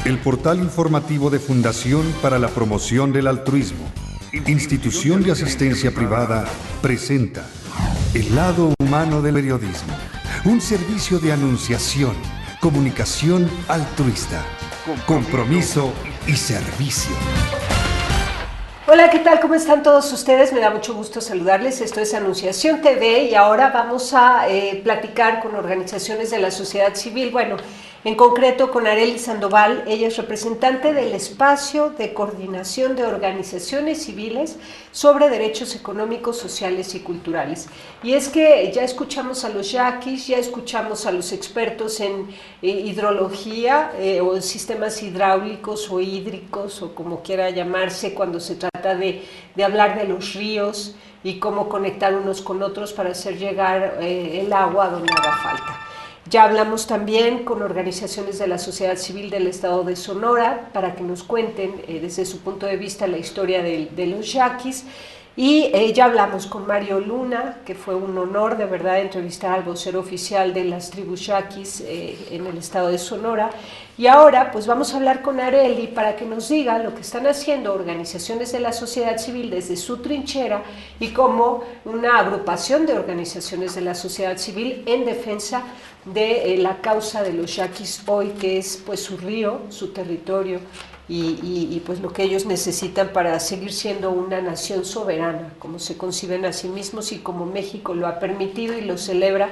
El portal informativo de Fundación para la Promoción del Altruismo, institución de asistencia privada, presenta El lado humano del periodismo, un servicio de anunciación, comunicación altruista, compromiso y servicio. Hola, ¿qué tal? ¿Cómo están todos ustedes? Me da mucho gusto saludarles. Esto es Anunciación TV y ahora vamos a platicar con organizaciones de la sociedad civil. Bueno, en concreto con Arely Sandoval. Ella es representante del Espacio de Coordinación de Organizaciones Civiles sobre Derechos Económicos, Sociales y Culturales. Y es que ya escuchamos a los yaquis, ya escuchamos a los expertos en hidrología o en sistemas hidráulicos o hídricos o como quiera llamarse cuando se trata de hablar de los ríos y cómo conectar unos con otros para hacer llegar el agua donde haga falta. Ya hablamos también con organizaciones de la sociedad civil del estado de Sonora para que nos cuenten desde su punto de vista la historia de los yaquis. Y ya hablamos con Mario Luna, que fue un honor de verdad entrevistar al vocero oficial de las tribus yaquis en el estado de Sonora. Y ahora pues vamos a hablar con Arely para que nos diga lo que están haciendo organizaciones de la sociedad civil desde su trinchera y como una agrupación de organizaciones de la sociedad civil en defensa de la causa de los yaquis hoy, que es pues su río, su territorio y pues lo que ellos necesitan para seguir siendo una nación soberana, como se conciben a sí mismos y como México lo ha permitido y lo celebra.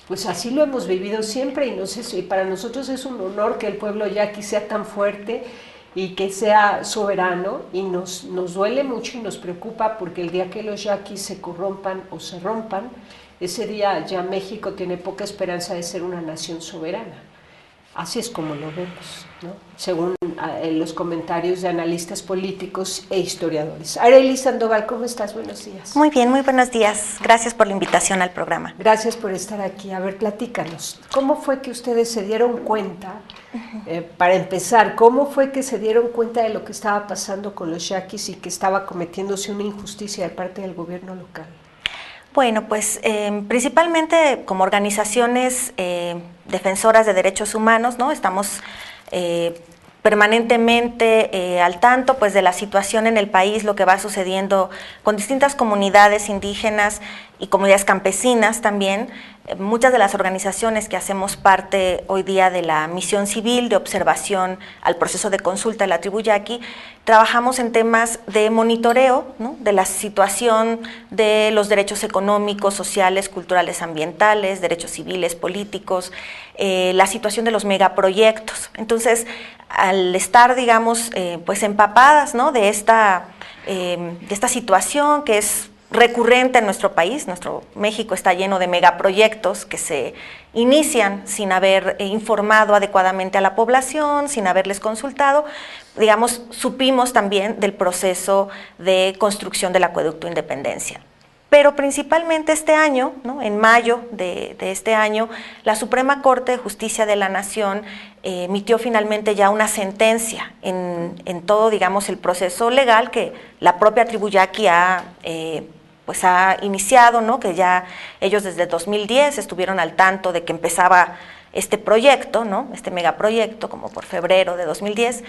Pues así lo hemos vivido siempre y no sé si para nosotros es un honor que el pueblo yaqui sea tan fuerte y que sea soberano, y nos duele mucho y nos preocupa porque el día que los yaquis se corrompan o se rompan, ese día ya México tiene poca esperanza de ser una nación soberana. Así es como lo vemos, ¿no? Según los comentarios de analistas políticos e historiadores. Arely Sandoval, ¿cómo estás? Buenos días. Muy bien, muy buenos días. Gracias por la invitación al programa. Gracias por estar aquí. A ver, platícanos. ¿Cómo fue que ustedes se dieron cuenta, para empezar, cómo fue que se dieron cuenta de lo que estaba pasando con los yaquis y que estaba cometiéndose una injusticia de parte del gobierno local? Bueno, pues principalmente como organizaciones defensoras de derechos humanos, ¿no? Estamos permanentemente al tanto pues de la situación en el país, lo que va sucediendo con distintas comunidades indígenas y comunidades campesinas también. Muchas de las organizaciones que hacemos parte hoy día de la misión civil de observación al proceso de consulta de la tribu yaqui, trabajamos en temas de monitoreo, ¿no? De la situación de los derechos económicos, sociales, culturales, ambientales, derechos civiles, políticos, la situación de los megaproyectos. Entonces, al estar, digamos, pues empapadas, ¿no? de esta situación que es recurrente en nuestro país. Nuestro México está lleno de megaproyectos que se inician sin haber informado adecuadamente a la población, sin haberles consultado. Digamos, supimos también del proceso de construcción del acueducto Independencia. Pero principalmente este año, ¿no? En mayo de este año, la Suprema Corte de Justicia de la Nación emitió finalmente ya una sentencia en todo, digamos, el proceso legal que la propia tribu yaqui ha iniciado, ¿no? Que ya ellos desde 2010 estuvieron al tanto de que empezaba este proyecto, ¿no? Este megaproyecto, como por febrero de 2010.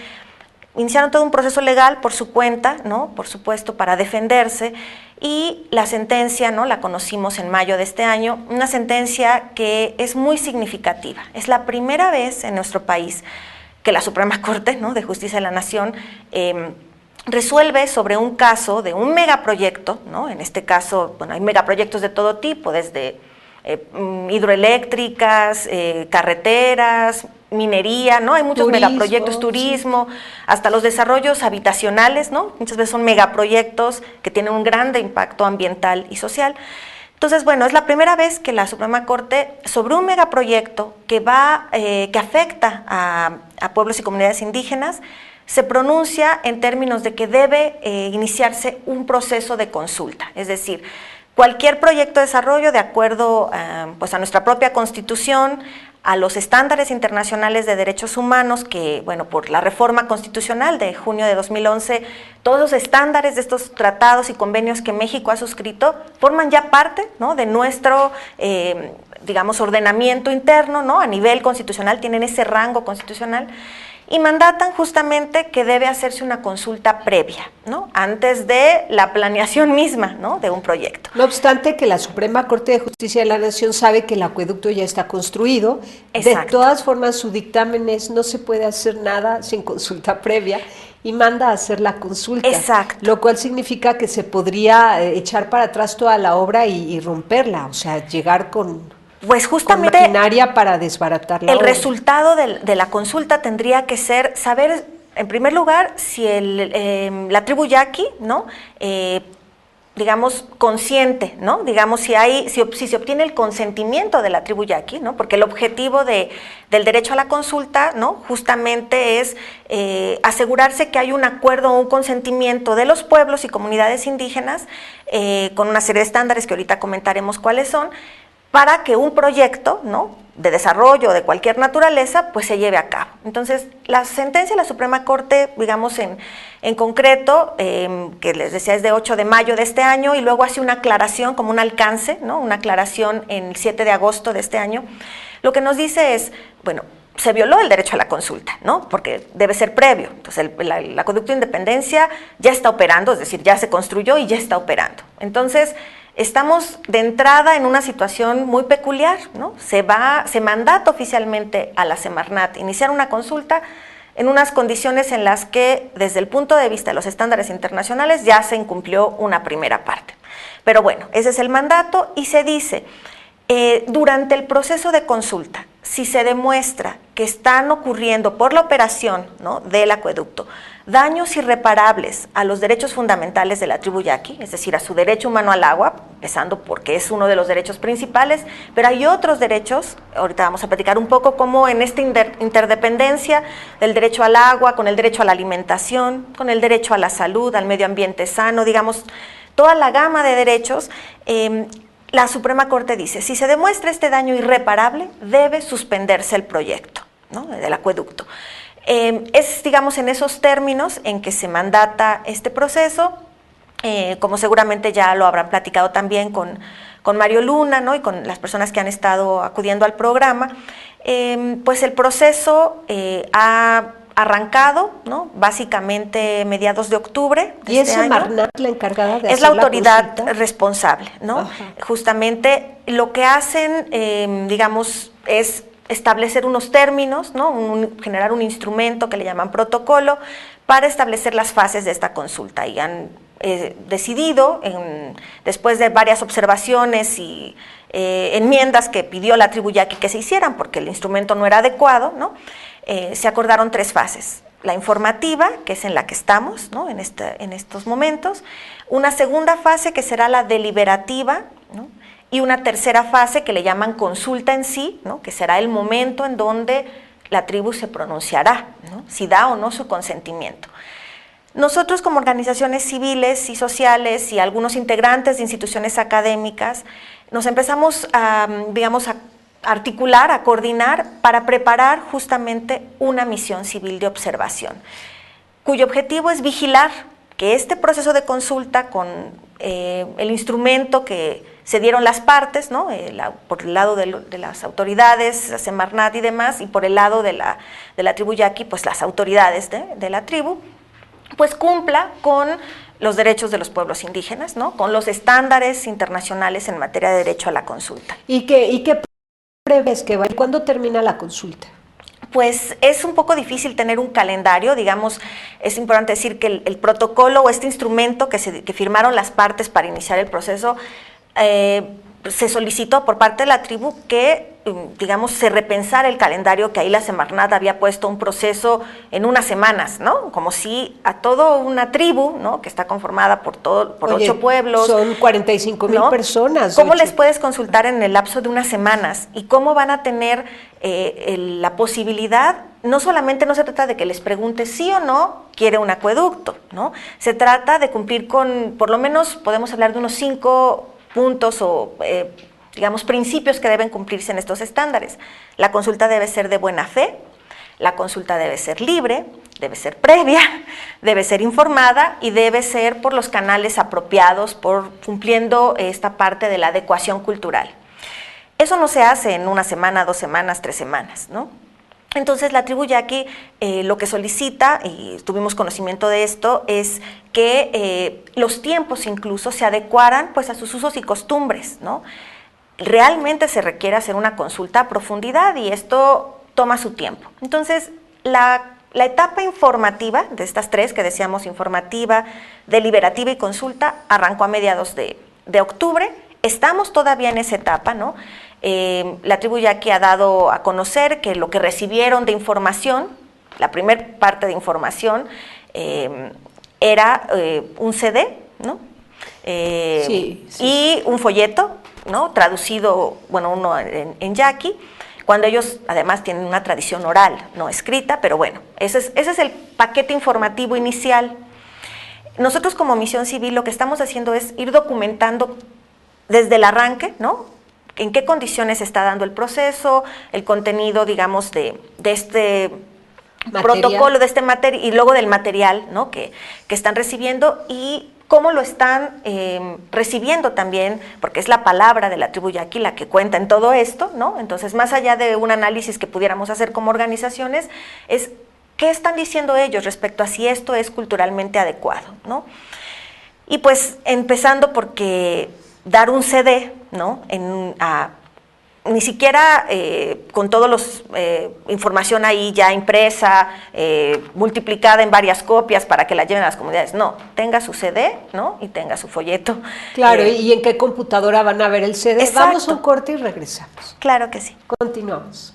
Iniciaron todo un proceso legal por su cuenta, ¿no? Por supuesto, para defenderse, y la sentencia, ¿no? La conocimos en mayo de este año, una sentencia que es muy significativa. Es la primera vez en nuestro país que la Suprema Corte, ¿no? de Justicia de la Nación resuelve sobre un caso de un megaproyecto, ¿no? En este caso, bueno, hay megaproyectos de todo tipo, desde hidroeléctricas, carreteras, minería, ¿no? Hay muchos megaproyectos, turismo, sí. Hasta los desarrollos habitacionales, ¿no? Muchas veces son megaproyectos que tienen un gran impacto ambiental y social. Entonces, bueno, es la primera vez que la Suprema Corte, sobre un megaproyecto que afecta a pueblos y comunidades indígenas, se pronuncia en términos de que debe iniciarse un proceso de consulta, es decir, cualquier proyecto de desarrollo de acuerdo pues a nuestra propia Constitución, a los estándares internacionales de derechos humanos que, bueno, por la reforma constitucional de junio de 2011, todos los estándares de estos tratados y convenios que México ha suscrito forman ya parte, ¿no? de nuestro, digamos, ordenamiento interno, ¿no? A nivel constitucional, tienen ese rango constitucional. y mandatan justamente que debe hacerse una consulta previa, ¿no? Antes de la planeación misma, ¿no? De un proyecto. No obstante que la Suprema Corte de Justicia de la Nación sabe que el acueducto ya está construido, Exacto. De todas formas su dictamen es no se puede hacer nada sin consulta previa y manda a hacer la consulta. Exacto. Lo cual significa que se podría echar para atrás toda la obra y romperla, o sea, llegar con... Pues justamente con maquinaria para desbaratar la el obra. resultado de la consulta tendría que ser saber, en primer lugar, si la tribu yaqui, ¿no? Digamos, consciente, ¿no? Digamos, si se obtiene el consentimiento de la tribu yaqui, ¿no? Porque el objetivo del derecho a la consulta, ¿no? Justamente es asegurarse que hay un acuerdo o un consentimiento de los pueblos y comunidades indígenas con una serie de estándares que ahorita comentaremos cuáles son, para que un proyecto, ¿no? De desarrollo de cualquier naturaleza, pues se lleve a cabo. Entonces, la sentencia de la Suprema Corte, digamos en concreto, que les decía es de 8 de mayo de este año, y luego hace una aclaración como un alcance, ¿no? Una aclaración en el 7 de agosto de este año, lo que nos dice es, bueno, se violó el derecho a la consulta, ¿no? Porque debe ser previo. Entonces, el acueducto de Independencia ya está operando, es decir, ya se construyó y ya está operando. Entonces, estamos de entrada en una situación muy peculiar, ¿no? Se mandata oficialmente a la Semarnat iniciar una consulta en unas condiciones en las que, desde el punto de vista de los estándares internacionales, ya se incumplió una primera parte. Pero bueno, ese es el mandato y se dice, durante el proceso de consulta, si se demuestra que están ocurriendo por la operación, ¿no? Del acueducto daños irreparables a los derechos fundamentales de la tribu yaqui, es decir, a su derecho humano al agua, empezando porque es uno de los derechos principales, pero hay otros derechos, ahorita vamos a platicar un poco cómo en esta interdependencia del derecho al agua, con el derecho a la alimentación, con el derecho a la salud, al medio ambiente sano, digamos, toda la gama de derechos. La Suprema Corte dice, si se demuestra este daño irreparable, debe suspenderse el proyecto, ¿no? Del acueducto. Es, digamos, en esos términos en que se mandata este proceso, como seguramente ya lo habrán platicado también con Mario Luna, ¿no? Y con las personas que han estado acudiendo al programa, pues el proceso ha arrancado, ¿no? Básicamente mediados de octubre de ¿Y este es año. Semarnat la encargada de Es hacer la autoridad consulta? responsable, ¿no? Ajá. Justamente lo que hacen, digamos, es establecer unos términos, ¿no? Generar un instrumento que le llaman protocolo para establecer las fases de esta consulta, y han decidido, después de varias observaciones y enmiendas que pidió la tribu yaqui que se hicieran porque el instrumento no era adecuado, ¿no? Se acordaron 3 fases. La informativa, que es en la que estamos, ¿no? en estos momentos, una segunda fase que será la deliberativa, ¿no? Y una tercera fase que le llaman consulta en sí, ¿no? Que será el momento en donde la tribu se pronunciará, ¿no? Si da o no su consentimiento. Nosotros, como organizaciones civiles y sociales y algunos integrantes de instituciones académicas, nos empezamos a, digamos, a articular, a coordinar para preparar justamente una misión civil de observación, cuyo objetivo es vigilar que este proceso de consulta con el instrumento que se dieron las partes, ¿no? Por el lado de las autoridades, la Semarnat y demás, y por el lado de la tribu yaqui, pues las autoridades de la tribu, pues cumpla con los derechos de los pueblos indígenas, ¿no? Con los estándares internacionales en materia de derecho a la consulta. ¿Y qué prevés que va? ¿Y cuándo termina la consulta? Pues es un poco difícil tener un calendario, digamos, es importante decir que el protocolo o este instrumento que firmaron las partes para iniciar el proceso, se solicitó por parte de la tribu que, digamos, se repensara el calendario, que ahí la Semarnat había puesto un proceso en unas semanas, ¿no? Como si a toda una tribu, ¿no? Que está conformada por 8 pueblos. Son 45,000 ¿no? personas. ¿Cómo les puedes consultar en el lapso de unas semanas? ¿Y cómo van a tener la posibilidad? No solamente no se trata de que les pregunte sí o no quiere un acueducto, ¿no? Se trata de cumplir con, por lo menos podemos hablar de unos 5 puntos o, digamos, principios que deben cumplirse en estos estándares. La consulta debe ser de buena fe, la consulta debe ser libre, debe ser previa, debe ser informada y debe ser por los canales apropiados, cumpliendo esta parte de la adecuación cultural. Eso no se hace en una semana, 2 semanas, 3 semanas, ¿no? Entonces la tribu yaqui lo que solicita, y tuvimos conocimiento de esto, es que los tiempos incluso se adecuaran pues a sus usos y costumbres, ¿no? Realmente se requiere hacer una consulta a profundidad y esto toma su tiempo. Entonces la etapa informativa de estas tres que decíamos, informativa, deliberativa y consulta, arrancó a mediados de octubre. Estamos todavía en esa etapa, ¿no? La tribu yaqui ha dado a conocer que lo que recibieron de información, la primera parte de información, era un CD, ¿no? Sí. Y un folleto, ¿no? Traducido, bueno, uno en yaqui, cuando ellos además tienen una tradición oral, no escrita, pero bueno, ese es el paquete informativo inicial. Nosotros como Misión Civil lo que estamos haciendo es ir documentando desde el arranque, ¿no? En qué condiciones se está dando el proceso, el contenido, digamos, de este protocolo, de este material, y luego del material, ¿no? que están recibiendo y cómo lo están recibiendo también, porque es la palabra de la tribu yaqui la que cuenta en todo esto, ¿no? Entonces, más allá de un análisis que pudiéramos hacer como organizaciones, es qué están diciendo ellos respecto a si esto es culturalmente adecuado, ¿no? Y pues empezando porque dar un CD, ¿no? Ni siquiera con toda la información ahí ya impresa, multiplicada en varias copias para que la lleven a las comunidades. No, tenga su CD, ¿no? Y tenga su folleto. Claro, ¿y en qué computadora van a ver el CD? Exacto. Vamos a un corte y regresamos. Claro que sí. Continuamos.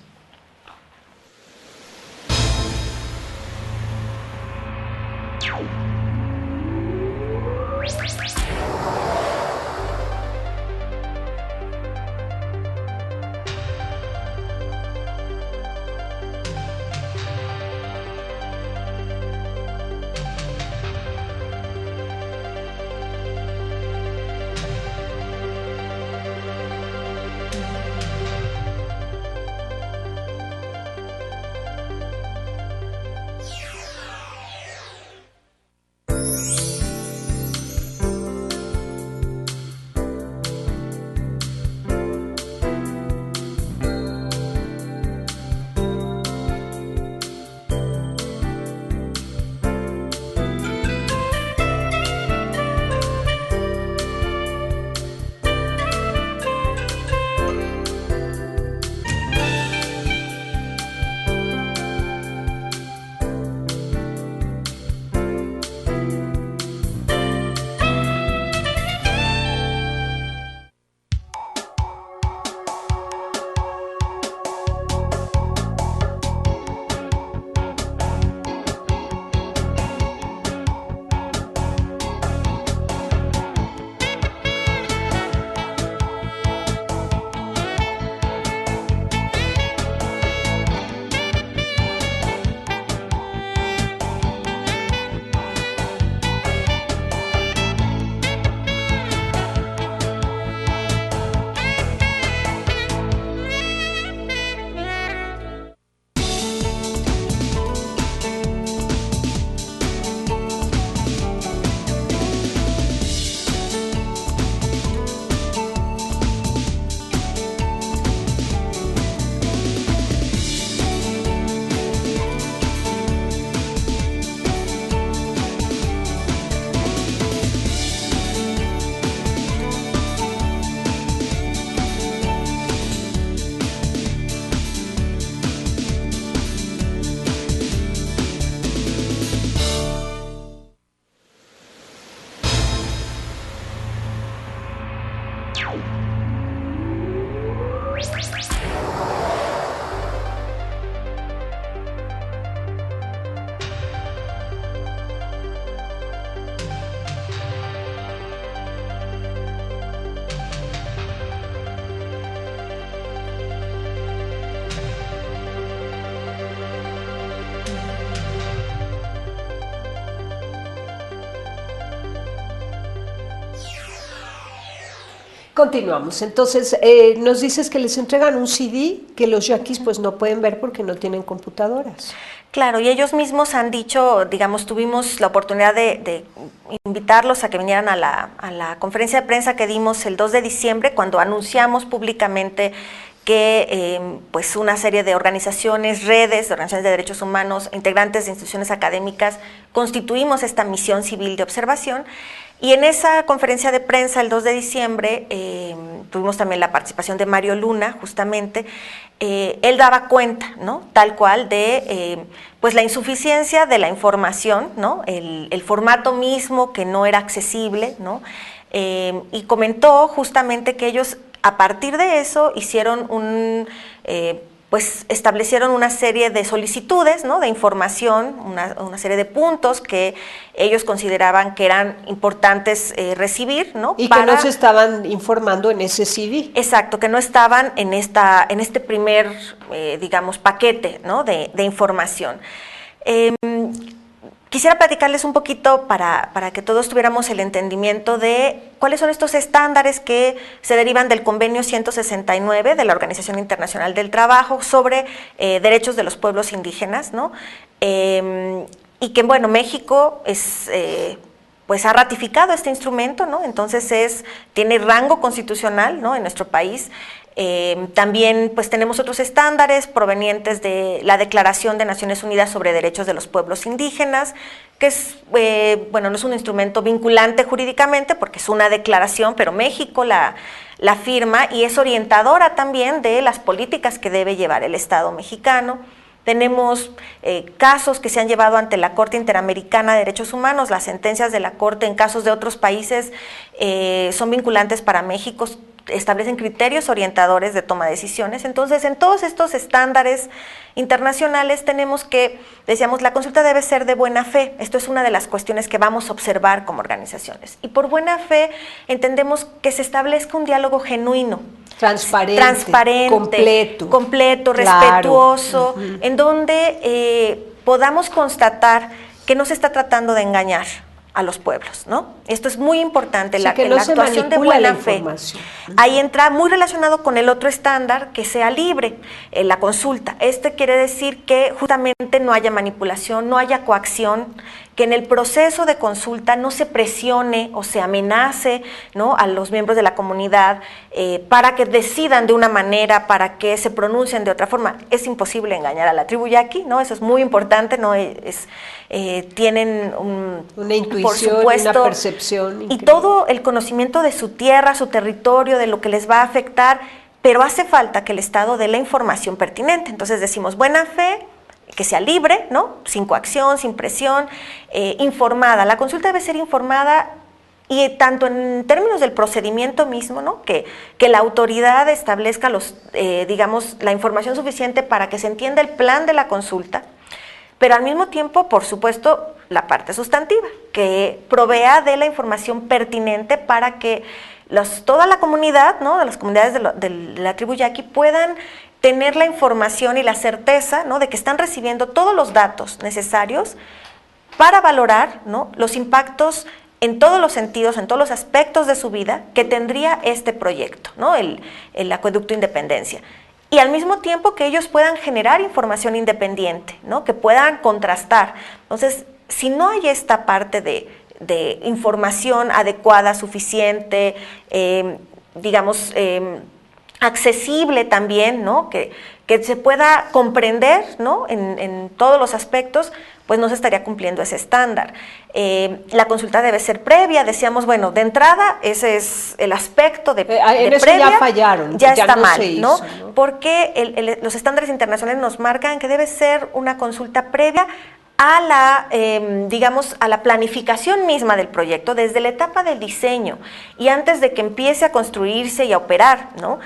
Continuamos. Entonces, nos dices que les entregan un CD que los yaquis pues no pueden ver porque no tienen computadoras. Claro, y ellos mismos han dicho, digamos, tuvimos la oportunidad de invitarlos a que vinieran a la conferencia de prensa que dimos el 2 de diciembre, cuando anunciamos públicamente que pues una serie de organizaciones, redes de organizaciones de derechos humanos, integrantes de instituciones académicas, constituimos esta misión civil de observación. Y en esa conferencia de prensa el 2 de diciembre tuvimos también la participación de Mario Luna, justamente. Él daba cuenta, ¿no?, tal cual de pues la insuficiencia de la información, ¿no?, el formato mismo que no era accesible, ¿no?, y comentó justamente que ellos a partir de eso hicieron pues establecieron una serie de solicitudes, ¿no?, de información, una serie de puntos que ellos consideraban que eran importantes recibir, ¿no? Y que no se estaban informando en ese CD. Exacto, que no estaban en este primer, digamos, paquete, ¿no?, de información. Quisiera platicarles un poquito para que todos tuviéramos el entendimiento de cuáles son estos estándares que se derivan del Convenio 169 de la Organización Internacional del Trabajo sobre derechos de los pueblos indígenas, ¿no? Y que, bueno, México pues ha ratificado este instrumento, ¿no? Entonces tiene rango constitucional, ¿no?, en nuestro país. También pues tenemos otros estándares provenientes de la Declaración de Naciones Unidas sobre Derechos de los Pueblos Indígenas, que es, bueno, no es un instrumento vinculante jurídicamente porque es una declaración, pero México la firma y es orientadora también de las políticas que debe llevar el Estado mexicano. Tenemos casos que se han llevado ante la Corte Interamericana de Derechos Humanos. Las sentencias de la Corte en casos de otros países son vinculantes para México, establecen criterios orientadores de toma de decisiones. Entonces, en todos estos estándares internacionales tenemos que, decíamos, la consulta debe ser de buena fe. Esto es una de las cuestiones que vamos a observar como organizaciones. Y por buena fe entendemos que se establezca un diálogo genuino, transparente, completo, claro, respetuoso, en donde podamos constatar que no se está tratando de engañar a los pueblos, ¿no? Esto es muy importante, la actuación de buena fe. Ahí entra muy relacionado con el otro estándar, que sea libre la consulta. Quiere decir que justamente no haya manipulación, no haya coacción, que en el proceso de consulta no se presione o se amenace, ¿no?, a los miembros de la comunidad para que decidan de una manera, para que se pronuncien de otra forma. Es imposible engañar a la tribu yaqui, ¿no? Eso es muy importante, ¿no? Tienen una intuición, por supuesto, una percepción y todo el conocimiento de su tierra, su territorio, de lo que les va a afectar, pero hace falta que el Estado dé la información pertinente. Entonces decimos buena fe, que sea libre, ¿no?, sin coacción, sin presión, informada. La consulta debe ser informada y tanto en términos del procedimiento mismo, ¿no?, que la autoridad establezca digamos, la información suficiente para que se entienda el plan de la consulta, pero al mismo tiempo, por supuesto, la parte sustantiva, que provea de la información pertinente para que toda la comunidad, ¿no?, de las comunidades de la tribu yaqui puedan tener la información y la certeza, ¿no?, de que están recibiendo todos los datos necesarios para valorar, ¿no?, los impactos en todos los sentidos, en todos los aspectos de su vida que tendría este proyecto, ¿no?, el Acueducto Independencia. Y al mismo tiempo que ellos puedan generar información independiente, ¿no?, que puedan contrastar. Entonces, si no hay esta parte de información adecuada, suficiente, digamos, accesible también, ¿no?, que se pueda comprender, ¿no?, en todos los aspectos, pues no se estaría cumpliendo ese estándar. La consulta debe ser previa, decíamos, bueno, de entrada ese es el aspecto de previa, ya fallaron, ya está no mal, se hizo, ¿no? ¿no? Porque los estándares internacionales nos marcan que debe ser una consulta previa a la, digamos, a la planificación misma del proyecto, desde la etapa del diseño y antes de que empiece a construirse y a operar, ¿no?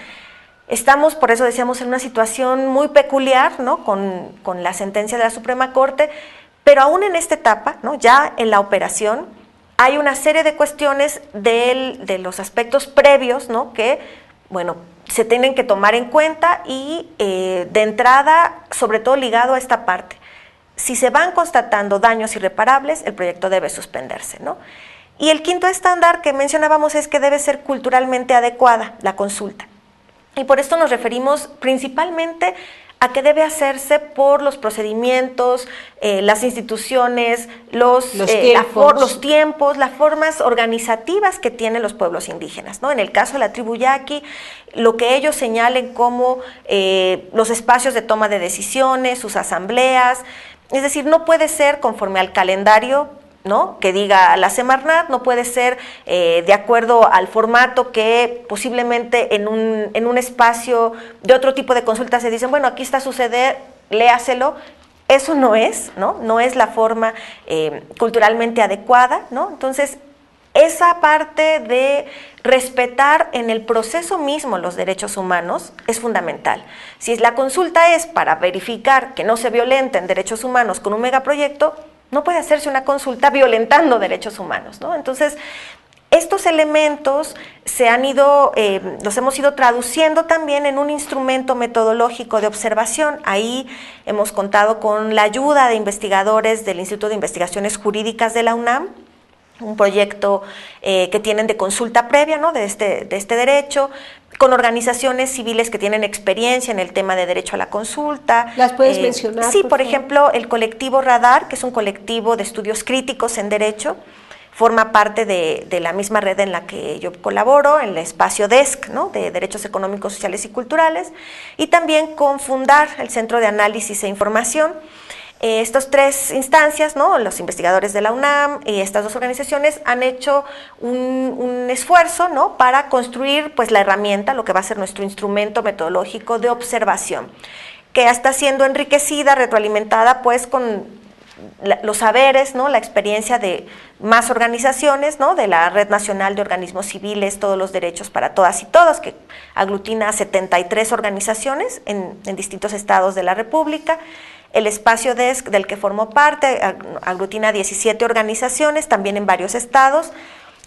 Estamos, por eso decíamos, en una situación muy peculiar, ¿no?, con la sentencia de la Suprema Corte, pero aún en esta etapa, ¿no?, ya en la operación, hay una serie de cuestiones de los aspectos previos, ¿no?, que, bueno, se tienen que tomar en cuenta y de entrada, sobre todo ligado a esta parte. Si se van constatando daños irreparables, el proyecto debe suspenderse, ¿no? Y el quinto estándar que mencionábamos es que debe ser culturalmente adecuada la consulta. Y por esto nos referimos principalmente a que debe hacerse por los procedimientos, las instituciones, los tiempos, las formas organizativas que tienen los pueblos indígenas, ¿no? En el caso de la tribu Yaqui, lo que ellos señalen como los espacios de toma de decisiones, sus asambleas, es decir, no puede ser conforme al calendario, ¿no?, que diga la Semarnat, no puede ser de acuerdo al formato que posiblemente en un espacio de otro tipo de consulta se dicen, bueno, aquí está su CD, léaselo. Eso no es, no es la forma culturalmente adecuada, ¿no? Entonces, esa parte de respetar en el proceso mismo los derechos humanos es fundamental. Si la consulta es para verificar que no se violenten derechos humanos con un megaproyecto, no puede hacerse una consulta violentando derechos humanos, ¿no? Entonces, estos elementos los hemos ido traduciendo también en un instrumento metodológico de observación. Ahí hemos contado con la ayuda de investigadores del Instituto de Investigaciones Jurídicas de la UNAM, un proyecto que tienen de consulta previa, ¿no?, de este derecho, con organizaciones civiles que tienen experiencia en el tema de derecho a la consulta. ¿Las puedes mencionar? Sí, por ejemplo, el colectivo Radar, que es un colectivo de estudios críticos en derecho, forma parte de la misma red en la que yo colaboro, en el espacio DESC, ¿no?, de Derechos Económicos, Sociales y Culturales, y también con Fundar, el Centro de Análisis e Información. Estas tres instancias, ¿no?, los investigadores de la UNAM y estas dos organizaciones han hecho un esfuerzo, ¿no?, para construir pues la herramienta, lo que va a ser nuestro instrumento metodológico de observación, que está siendo enriquecida, retroalimentada pues con los saberes, ¿no?, la experiencia de más organizaciones, ¿no?, de la Red Nacional de Organismos Civiles, Todos los Derechos para Todas y Todos, que aglutina a 73 organizaciones en distintos estados de la República. El espacio DESC, del que formo parte, aglutina 17 organizaciones, también en varios estados,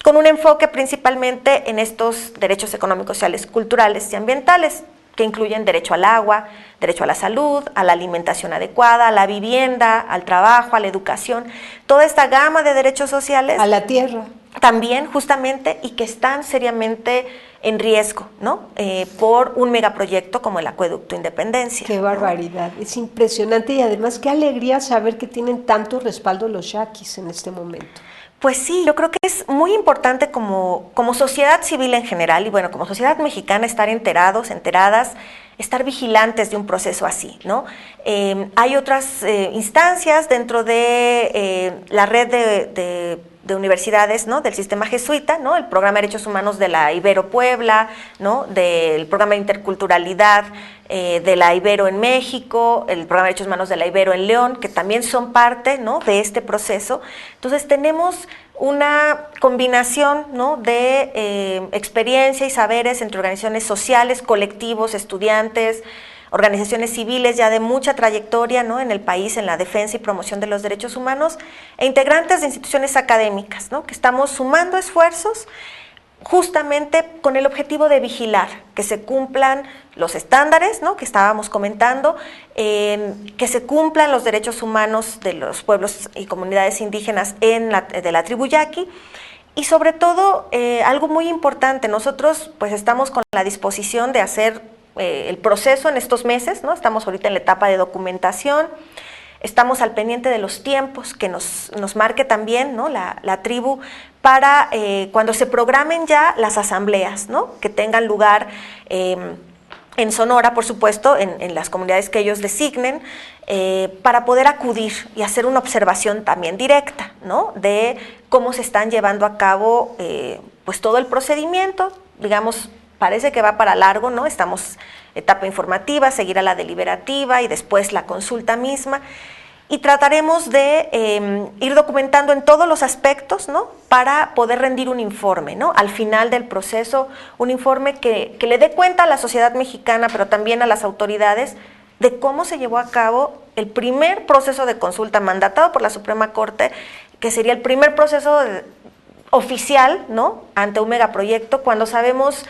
con un enfoque principalmente en estos derechos económicos, sociales, culturales y ambientales, que incluyen derecho al agua, derecho a la salud, a la alimentación adecuada, a la vivienda, al trabajo, a la educación, toda esta gama de derechos sociales. A la tierra. También, justamente, y que están seriamente en riesgo, ¿no?, por un megaproyecto como el Acueducto Independencia. Qué barbaridad, es impresionante, y además qué alegría saber que tienen tanto respaldo los yaquis en este momento. Pues sí, yo creo que es muy importante como sociedad civil en general, y bueno, como sociedad mexicana, estar enterados, enteradas, estar vigilantes de un proceso así, ¿no? Hay otras instancias dentro de la red de universidades, ¿no?, del sistema jesuita, ¿no?, el Programa de Derechos Humanos de la Ibero Puebla, ¿no?, del Programa de Interculturalidad de la Ibero en México, el Programa de Derechos Humanos de la Ibero en León, que también son parte, ¿no?, de este proceso. Entonces tenemos una combinación, ¿no?, de experiencia y saberes entre organizaciones sociales, colectivos, estudiantes, organizaciones civiles ya de mucha trayectoria, ¿no?, en el país en la defensa y promoción de los derechos humanos, e integrantes de instituciones académicas, ¿no?, que estamos sumando esfuerzos justamente con el objetivo de vigilar que se cumplan los estándares, ¿no?, que estábamos comentando, que se cumplan los derechos humanos de los pueblos y comunidades indígenas de la tribu Yaqui. Y sobre todo, algo muy importante, nosotros pues estamos con la disposición de hacer el proceso en estos meses, ¿no? Estamos ahorita en la etapa de documentación, estamos al pendiente de los tiempos que nos marque también, ¿no?, la tribu, para cuando se programen ya las asambleas, ¿no?, que tengan lugar en Sonora, por supuesto, en las comunidades que ellos designen, para poder acudir y hacer una observación también directa, ¿no?, de cómo se están llevando a cabo pues todo el procedimiento. Digamos, parece que va para largo, ¿no? Estamos etapa informativa, seguirá la deliberativa y después la consulta misma, y trataremos de ir documentando en todos los aspectos, ¿no?, para poder rendir un informe, ¿no?, al final del proceso, un informe que le dé cuenta a la sociedad mexicana, pero también a las autoridades, de cómo se llevó a cabo el primer proceso de consulta mandatado por la Suprema Corte, que sería el primer proceso oficial, ¿no?, ante un megaproyecto, cuando sabemos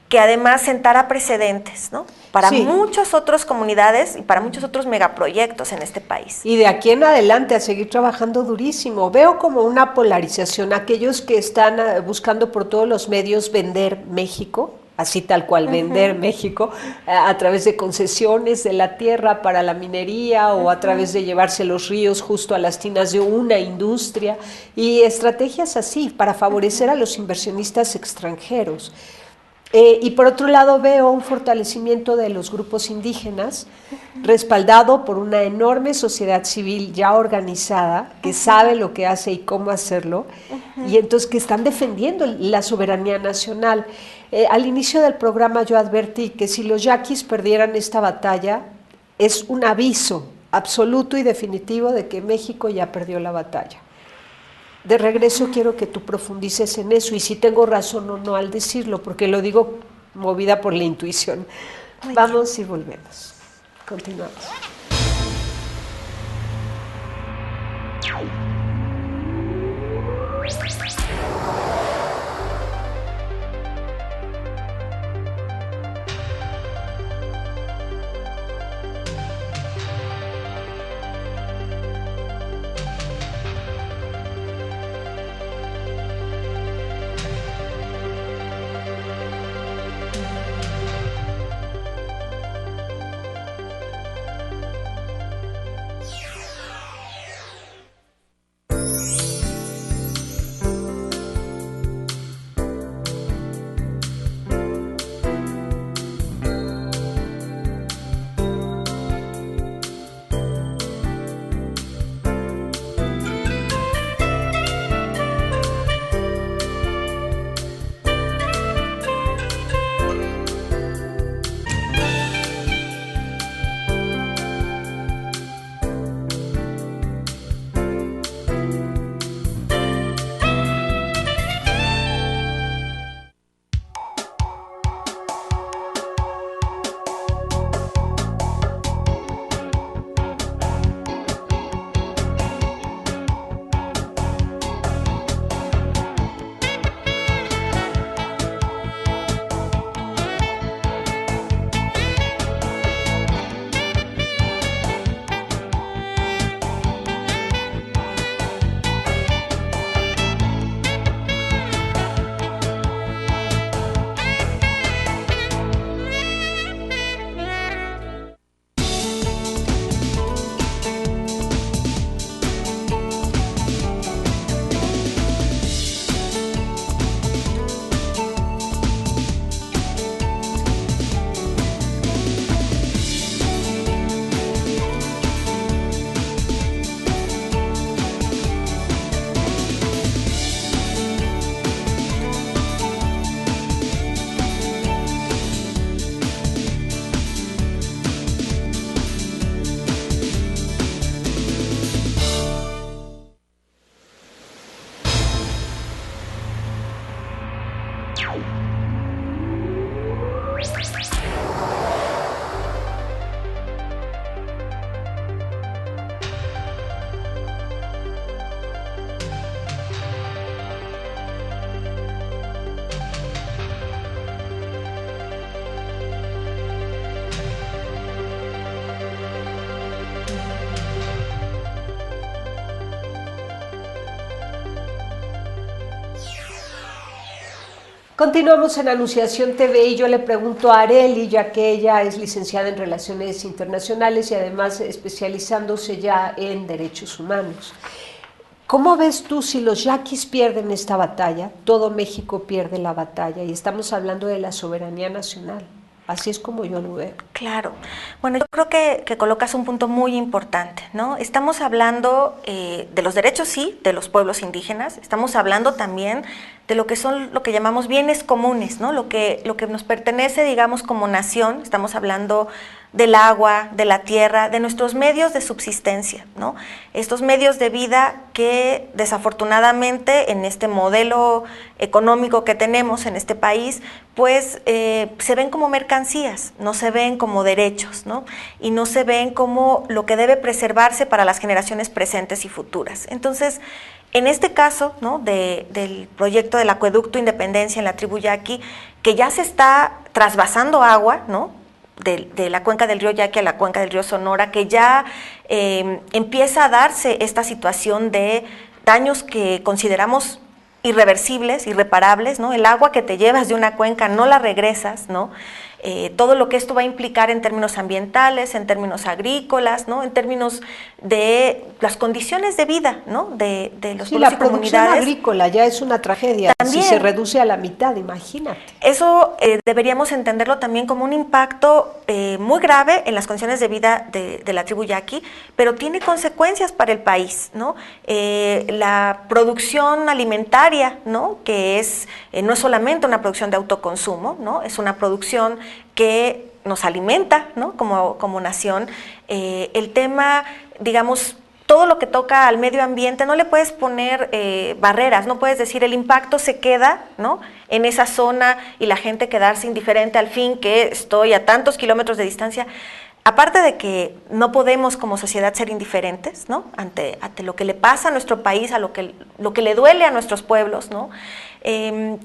que además sentará precedentes, ¿no?, para muchas otras comunidades y para muchos otros megaproyectos en este país. Y de aquí en adelante a seguir trabajando durísimo. Veo como una polarización, aquellos que están buscando por todos los medios vender México, así tal cual vender México, a través de concesiones de la tierra para la minería o a través de llevarse los ríos justo a las tinas de una industria y estrategias así para favorecer a los inversionistas extranjeros. Y por otro lado veo un fortalecimiento de los grupos indígenas respaldado por una enorme sociedad civil ya organizada que sabe lo que hace y cómo hacerlo y entonces que están defendiendo la soberanía nacional. Al inicio del programa yo advertí que si los yaquis perdieran esta batalla es un aviso absoluto y definitivo de que México ya perdió la batalla. De regreso quiero que tú profundices en eso y si tengo razón o no al decirlo, porque lo digo movida por la intuición. Vamos y volvemos. Continuamos. Continuamos en Anunciación TV y yo le pregunto a Arely, ya que ella es licenciada en Relaciones Internacionales y además especializándose ya en Derechos Humanos. ¿Cómo ves tú si los yaquis pierden esta batalla? Todo México pierde la batalla y estamos hablando de la soberanía nacional. Así es como yo lo veo. Claro. Bueno, yo creo que colocas un punto muy importante, ¿no? Estamos hablando de los derechos, sí, de los pueblos indígenas. Estamos hablando también de lo que son lo que llamamos bienes comunes, ¿no? Lo que nos pertenece, digamos, como nación. Estamos hablando del agua, de la tierra, de nuestros medios de subsistencia, ¿no? Estos medios de vida que desafortunadamente en este modelo económico que tenemos en este país, pues se ven como mercancías, no se ven como derechos, ¿no? Y no se ven como lo que debe preservarse para las generaciones presentes y futuras. Entonces, en este caso, ¿no?, del proyecto del acueducto Independencia en la tribu Yaqui, que ya se está trasvasando agua, ¿no?, de la cuenca del río Yaqui a la cuenca del río Sonora, que ya empieza a darse esta situación de daños que consideramos irreversibles, irreparables, ¿no? El agua que te llevas de una cuenca no la regresas, ¿no? Todo lo que esto va a implicar en términos ambientales, en términos agrícolas, ¿no? En términos de las condiciones de vida, ¿no? De los pueblos y comunidades. La producción agrícola ya es una tragedia. También, si se reduce a la mitad, imagínate. Eso deberíamos entenderlo también como un impacto muy grave en las condiciones de vida de la tribu yaqui, pero tiene consecuencias para el país, ¿no? La producción alimentaria, ¿no? Que no es solamente una producción de autoconsumo, ¿no? Es una producción que nos alimenta, ¿no? como nación. El tema, digamos, todo lo que toca al medio ambiente, no le puedes poner barreras, no puedes decir el impacto se queda, ¿no? En esa zona y la gente quedarse indiferente al fin que estoy a tantos kilómetros de distancia. Aparte de que no podemos como sociedad ser indiferentes, ¿no? ante lo que le pasa a nuestro país, a lo que le duele a nuestros pueblos, ¿no?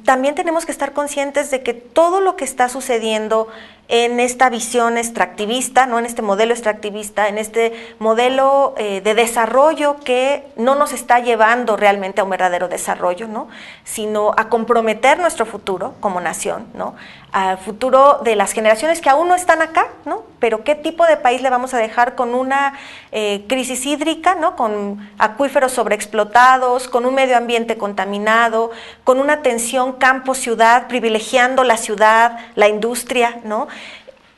También tenemos que estar conscientes de que todo lo que está sucediendo en esta visión extractivista, ¿no? En este modelo extractivista, en este modelo de desarrollo que no nos está llevando realmente a un verdadero desarrollo, ¿no? Sino a comprometer nuestro futuro como nación, ¿no? Al futuro de las generaciones que aún no están acá, ¿no? Pero qué tipo de país le vamos a dejar con una crisis hídrica, ¿no? Con acuíferos sobreexplotados, con un medio ambiente contaminado, con una tensión campo-ciudad, privilegiando la ciudad, la industria, ¿no?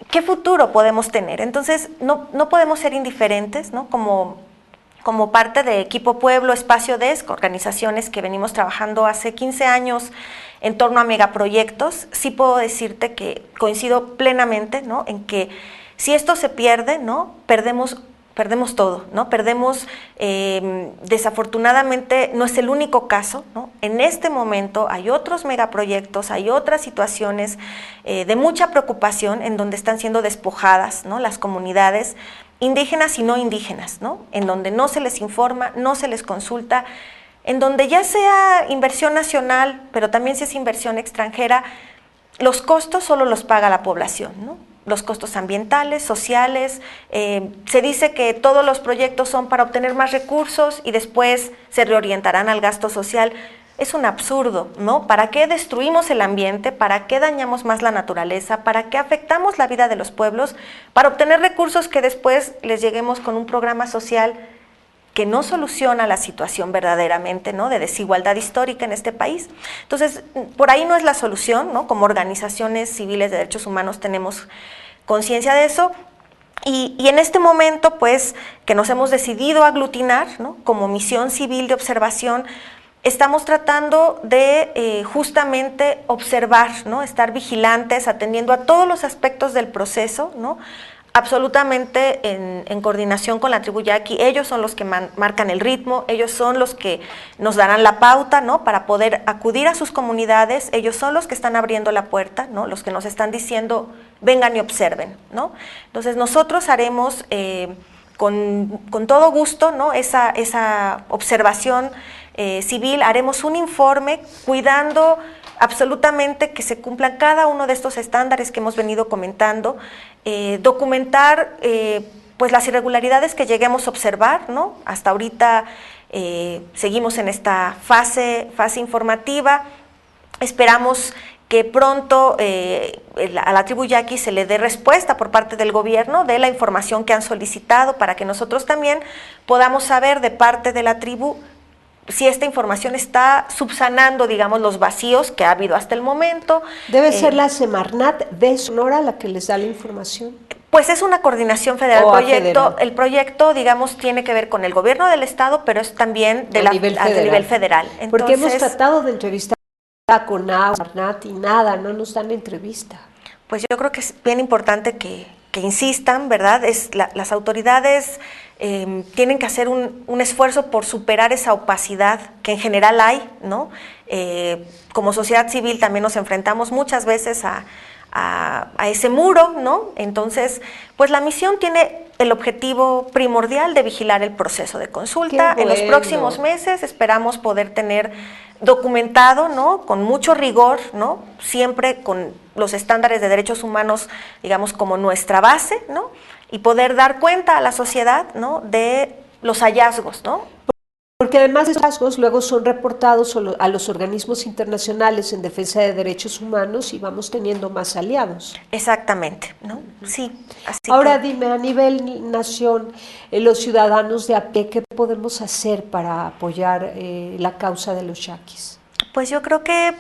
¿Qué futuro podemos tener? Entonces, no podemos ser indiferentes, ¿no? Como parte de Equipo Pueblo, Espacio DESC, organizaciones que venimos trabajando hace 15 años en torno a megaproyectos, sí puedo decirte que coincido plenamente, ¿no? En que si esto se pierde, ¿no? Perdemos todo, ¿no? Perdemos, desafortunadamente, no es el único caso, ¿no? En este momento hay otros megaproyectos, hay otras situaciones de mucha preocupación en donde están siendo despojadas, ¿no? Las comunidades indígenas y no indígenas, ¿no? En donde no se les informa, no se les consulta, en donde ya sea inversión nacional, pero también si es inversión extranjera, los costos solo los paga la población, ¿no? Los costos ambientales, sociales, se dice que todos los proyectos son para obtener más recursos y después se reorientarán al gasto social. Es un absurdo, ¿no? ¿Para qué destruimos el ambiente? ¿Para qué dañamos más la naturaleza? ¿Para qué afectamos la vida de los pueblos? Para obtener recursos que después les lleguemos con un programa social que no soluciona la situación verdaderamente, ¿no? De desigualdad histórica en este país. Entonces, por ahí no es la solución, ¿no? Como organizaciones civiles de derechos humanos tenemos conciencia de eso. Y en este momento, pues, que nos hemos decidido aglutinar, ¿no? Como misión civil de observación, estamos tratando de justamente observar, ¿no? Estar vigilantes, atendiendo a todos los aspectos del proceso, ¿no? Absolutamente en coordinación con la tribu yaqui. Ellos son los que marcan el ritmo, ellos son los que nos darán la pauta, ¿no? Para poder acudir a sus comunidades, ellos son los que están abriendo la puerta, ¿no? Los que nos están diciendo, vengan y observen, ¿no? Entonces nosotros haremos con todo gusto, ¿no? esa observación civil, haremos un informe cuidando absolutamente que se cumplan cada uno de estos estándares que hemos venido comentando, documentar pues las irregularidades que lleguemos a observar, ¿no? Hasta ahorita seguimos en esta fase informativa, esperamos que pronto a la tribu yaqui se le dé respuesta por parte del gobierno de la información que han solicitado para que nosotros también podamos saber de parte de la tribu si esta información está subsanando, digamos, los vacíos que ha habido hasta el momento. ¿Debe ser la Semarnat de Sonora la que les da la información? Pues es una coordinación federal. El proyecto, digamos, tiene que ver con el gobierno del estado, pero es también a nivel federal. Entonces, porque hemos tratado de entrevistar con Semarnat y nada, no nos dan entrevista. Pues yo creo que es bien importante que insistan, ¿verdad? Las autoridades tienen que hacer un esfuerzo por superar esa opacidad que en general hay, ¿no? Como sociedad civil también nos enfrentamos muchas veces a ese muro, ¿no? Entonces, pues la misión tiene el objetivo primordial de vigilar el proceso de consulta. En los próximos meses esperamos poder tener documentado, ¿no? Con mucho rigor, ¿no? Siempre con los estándares de derechos humanos, digamos, como nuestra base, ¿no? Y poder dar cuenta a la sociedad, ¿no? De los hallazgos, ¿no? Porque además estos hallazgos luego son reportados a los organismos internacionales en defensa de derechos humanos y vamos teniendo más aliados. Exactamente, ¿no? Sí. Así Ahora que, dime, a nivel nación, los ciudadanos de a pie, ¿qué podemos hacer para apoyar la causa de los yaquis? pues yo creo que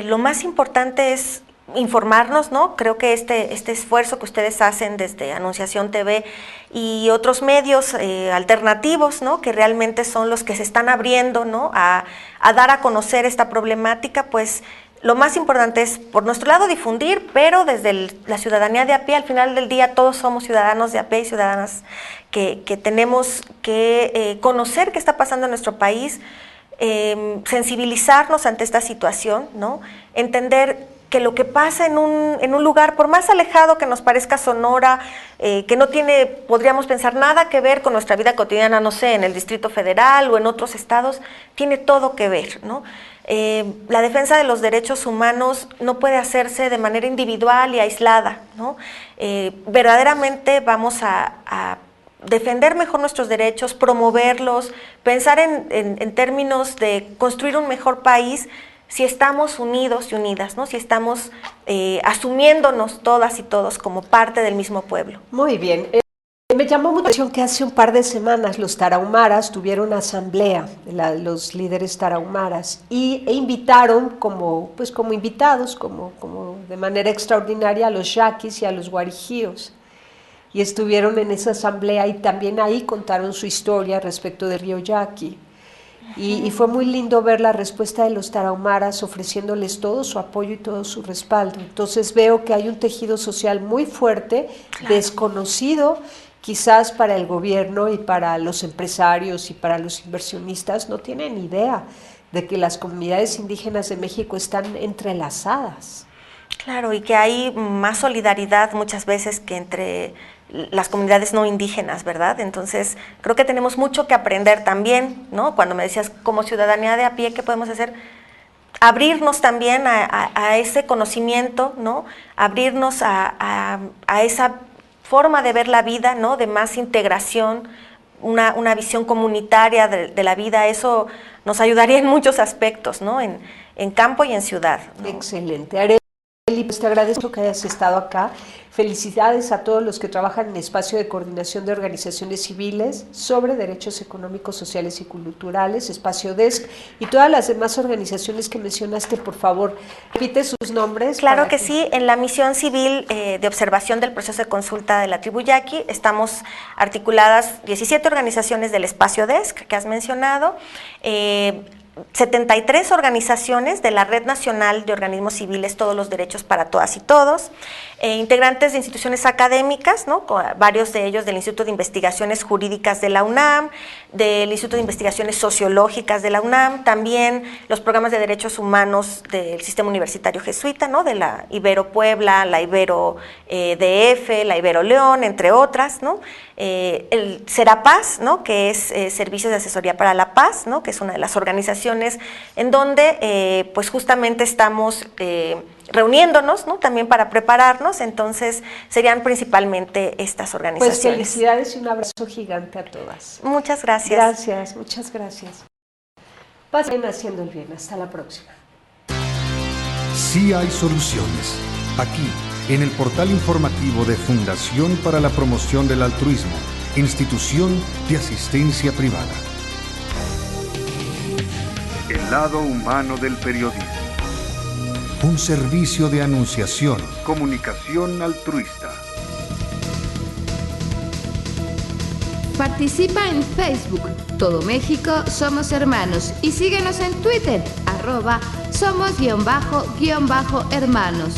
lo más importante es informarnos, ¿no? Creo que este esfuerzo que ustedes hacen desde Anunciación TV y otros medios alternativos, ¿no? Que realmente son los que se están abriendo, ¿no? A dar a conocer esta problemática, pues lo más importante es, por nuestro lado, difundir, pero desde la ciudadanía de a pie, al final del día todos somos ciudadanos de a pie y ciudadanas que tenemos que conocer qué está pasando en nuestro país, sensibilizarnos ante esta situación, ¿no? Entender que lo que pasa en un lugar, por más alejado que nos parezca Sonora, que no tiene, podríamos pensar, nada que ver con nuestra vida cotidiana, no sé, en el Distrito Federal o en otros estados, tiene todo que ver, ¿no? La defensa de los derechos humanos no puede hacerse de manera individual y aislada, ¿no? Verdaderamente vamos a defender mejor nuestros derechos, promoverlos, pensar en términos de construir un mejor país, si estamos unidos y unidas, ¿no? Si estamos asumiéndonos todas y todos como parte del mismo pueblo. Muy bien. Me llamó mucho la atención que hace un par de semanas los tarahumaras tuvieron asamblea, los líderes tarahumaras, e invitaron como invitados, como de manera extraordinaria a los yaquis y a los guarijíos. Y estuvieron en esa asamblea y también ahí contaron su historia respecto del río Yaqui. Y fue muy lindo ver la respuesta de los tarahumaras ofreciéndoles todo su apoyo y todo su respaldo. Entonces veo que hay un tejido social muy fuerte, claro, desconocido quizás para el gobierno y para los empresarios y para los inversionistas. No tienen idea de que las comunidades indígenas de México están entrelazadas. Claro, y que hay más solidaridad muchas veces que entre las comunidades no indígenas, ¿verdad? Entonces, creo que tenemos mucho que aprender también, ¿no? Cuando me decías, como ciudadanía de a pie, ¿qué podemos hacer? Abrirnos también a ese conocimiento, ¿no? Abrirnos a esa forma de ver la vida, ¿no? De más integración, una visión comunitaria de la vida. Eso nos ayudaría en muchos aspectos, ¿no? En campo y en ciudad, ¿no? Excelente. Arely, pues te agradezco que hayas estado acá. Felicidades a todos los que trabajan en Espacio de Coordinación de Organizaciones Civiles sobre Derechos Económicos, Sociales y Culturales, Espacio DESC, y todas las demás organizaciones que mencionaste. Por favor, repite sus nombres. Claro que sí. En la misión civil de observación del proceso de consulta de la tribu Yaqui estamos articuladas 17 organizaciones del Espacio DESC que has mencionado, 73 organizaciones de la Red Nacional de Organismos Civiles Todos los Derechos para Todas y Todos, integrantes de instituciones académicas, ¿no? Varios de ellos del Instituto de Investigaciones Jurídicas de la UNAM, del Instituto de Investigaciones Sociológicas de la UNAM, también los programas de derechos humanos del Sistema Universitario Jesuita, ¿no? De la Ibero Puebla, la Ibero DF, la Ibero León, entre otras, ¿no? El Serapaz, ¿no? Que es Servicios de Asesoría para la Paz, ¿no? Que es una de las organizaciones en donde pues justamente estamos reuniéndonos, ¿no? También para prepararnos. Entonces serían principalmente estas organizaciones. Pues felicidades y un abrazo gigante a todas. Muchas gracias. Gracias, muchas gracias. Pasen haciendo el bien. Hasta la próxima. Sí hay soluciones. Aquí, en el portal informativo de Fundación para la Promoción del Altruismo, Institución de Asistencia Privada. El lado humano del periodismo. Un servicio de anunciación, comunicación altruista. Participa en Facebook, Todo México Somos Hermanos, y síguenos en Twitter, @somos_hermanos.